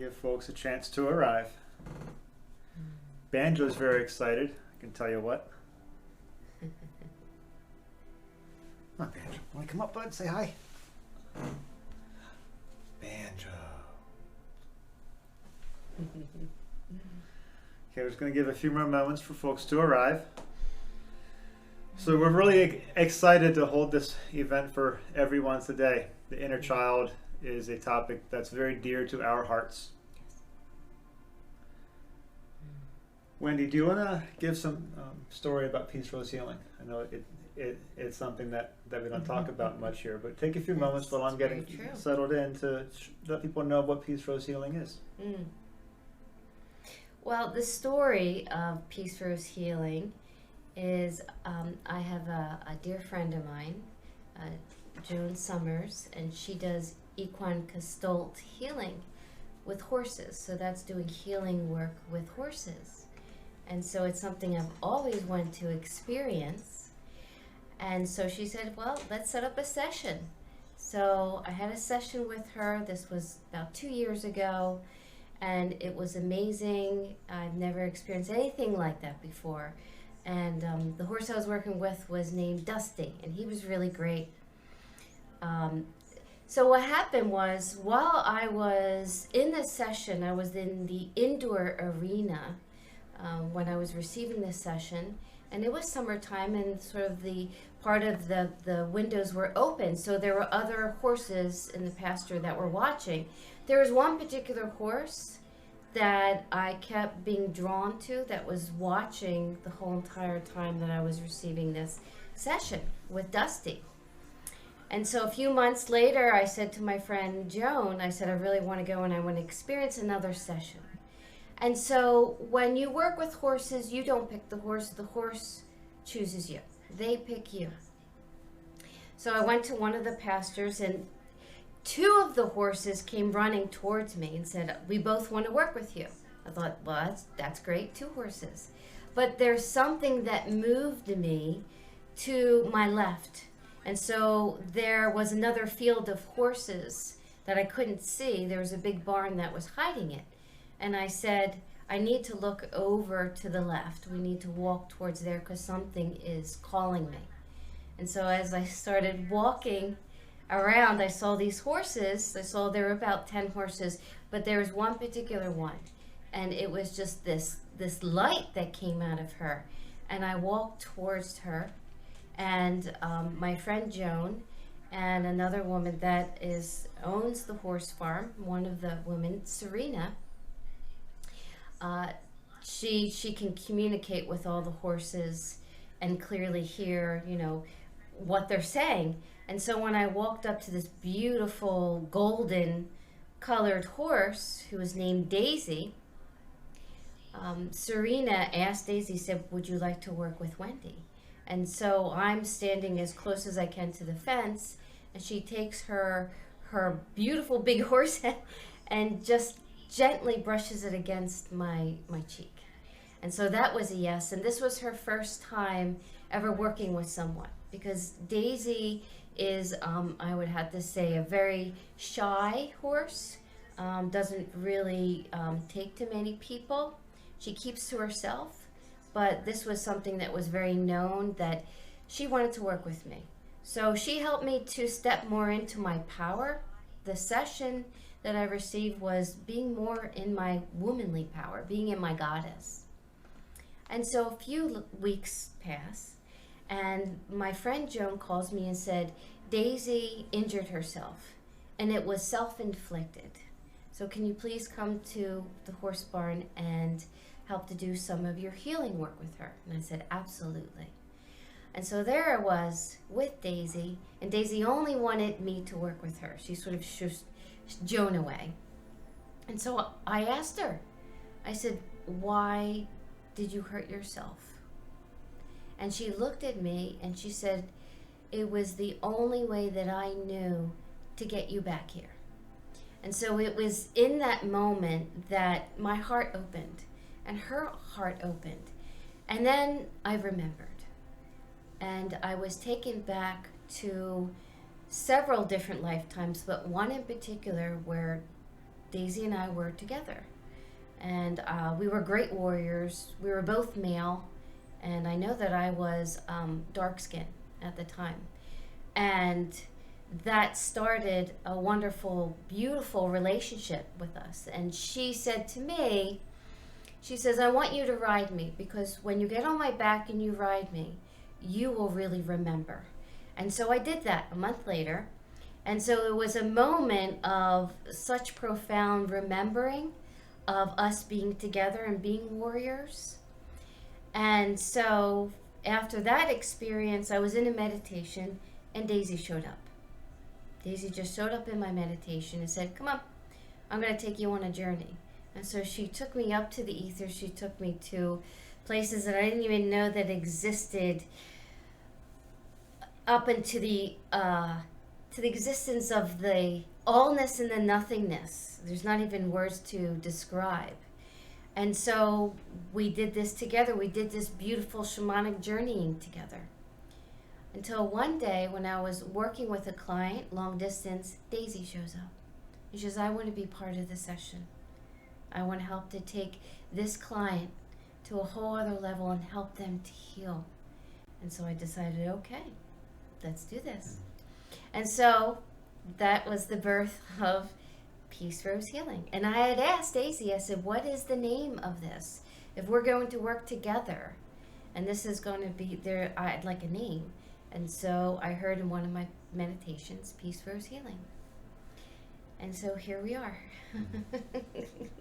give folks a chance to arrive. Banjo's very excited, I can tell you what. Come on, Banjo. Want to come up, bud? Say hi. Banjo. Okay, we're just going to give a few more moments for folks to arrive. So we're really excited to hold this event for everyone today. The inner child is a topic that's very dear to our hearts. Wendy, do you want to give some story about Peace Rose healing? I know it's something that we don't talk about much here, but take a few moments while I'm getting settled in to let people know what Peace Rose healing is. Well, the story of Peace Rose healing is I have a dear friend of mine, Joan Summers, and she does equine gestalt healing with horses. So that's doing healing work with horses. And so it's something I've always wanted to experience. And so she said, well, let's set up a session. So I had a session with her. This was about 2 years ago, and it was amazing. I've never experienced anything like that before. And the horse I was working with was named Dusty, and he was really great. So what happened was, while I was in the session, I was in the indoor arena when I was receiving this session, and it was summertime, and sort of the part of the windows were open, so there were other horses in the pasture that were watching. There was one particular horse that I kept being drawn to that was watching the whole entire time that I was receiving this session with Dusty. And so a few months later, I said to my friend Joan, I said, I really want to go and I want to experience another session. And so when you work with horses, you don't pick the horse chooses you. They pick you. So I went to one of the pastures, and 2 of the horses came running towards me and said, we both want to work with you. I thought, well, that's great, 2 horses. But there's something that moved me to my left. And so there was another field of horses that I couldn't see. There was a big barn that was hiding it. And I said, I need to look over to the left. We need to walk towards there because something is calling me. And so as I started walking around, I saw these horses. I saw there were about 10 horses, but there was one particular one. And it was just this light that came out of her. And I walked towards her, and my friend Joan and another woman that owns the horse farm, one of the women, Serena, she can communicate with all the horses and clearly hear, what they're saying. And so when I walked up to this beautiful golden colored horse who was named Daisy, Serena asked Daisy, said, would you like to work with Wendy? And so I'm standing as close as I can to the fence, and she takes her beautiful big horse head and just gently brushes it against my cheek. And so that was a yes. And this was her first time ever working with someone, because Daisy is, I would have to say, a very shy horse, doesn't really take to many people. She keeps to herself, but this was something that was very known that she wanted to work with me. So she helped me to step more into my power. The session that I received was being more in my womanly power, being in my goddess. And so a few weeks pass, and my friend Joan calls me and said, Daisy injured herself, and it was self-inflicted. So can you please come to the horse barn and help to do some of your healing work with her? And I said, absolutely. And so there I was with Daisy, and Daisy only wanted me to work with her. She sort of shushed Joan away. And so I asked her, I said, why did you hurt yourself? And she looked at me and she said, it was the only way that I knew to get you back here. And so it was in that moment that my heart opened and her heart opened. And then I remembered. And I was taken back to several different lifetimes, but one in particular where Daisy and I were together. And we were great warriors. We were both male. And I know that I was dark skinned at the time. And that started a wonderful, beautiful relationship with us. And she said to me, she says, I want you to ride me, because when you get on my back and you ride me, you will really remember. And so I did that a month later. And so it was a moment of such profound remembering of us being together and being warriors. And so after that experience, I was in a meditation and Daisy showed up. Daisy just showed up in my meditation and said, come on, I'm going to take you on a journey. And so she took me up to the ether. She took me to places that I didn't even know that existed, up into the existence of the allness and the nothingness. There's not even words to describe. And so we did this together. We did this beautiful shamanic journeying together. Until one day when I was working with a client, long distance, Daisy shows up. She says, I want to be part of the session. I want to help to take this client to a whole other level and help them to heal. And so I decided, okay, let's do this. And so that was the birth of Peace Rose Healing. And I had asked Daisy, I said, what is the name of this? If we're going to work together and this is going to be there, I'd like a name. And so I heard in one of my meditations, Peace Rose Healing. And so here we are.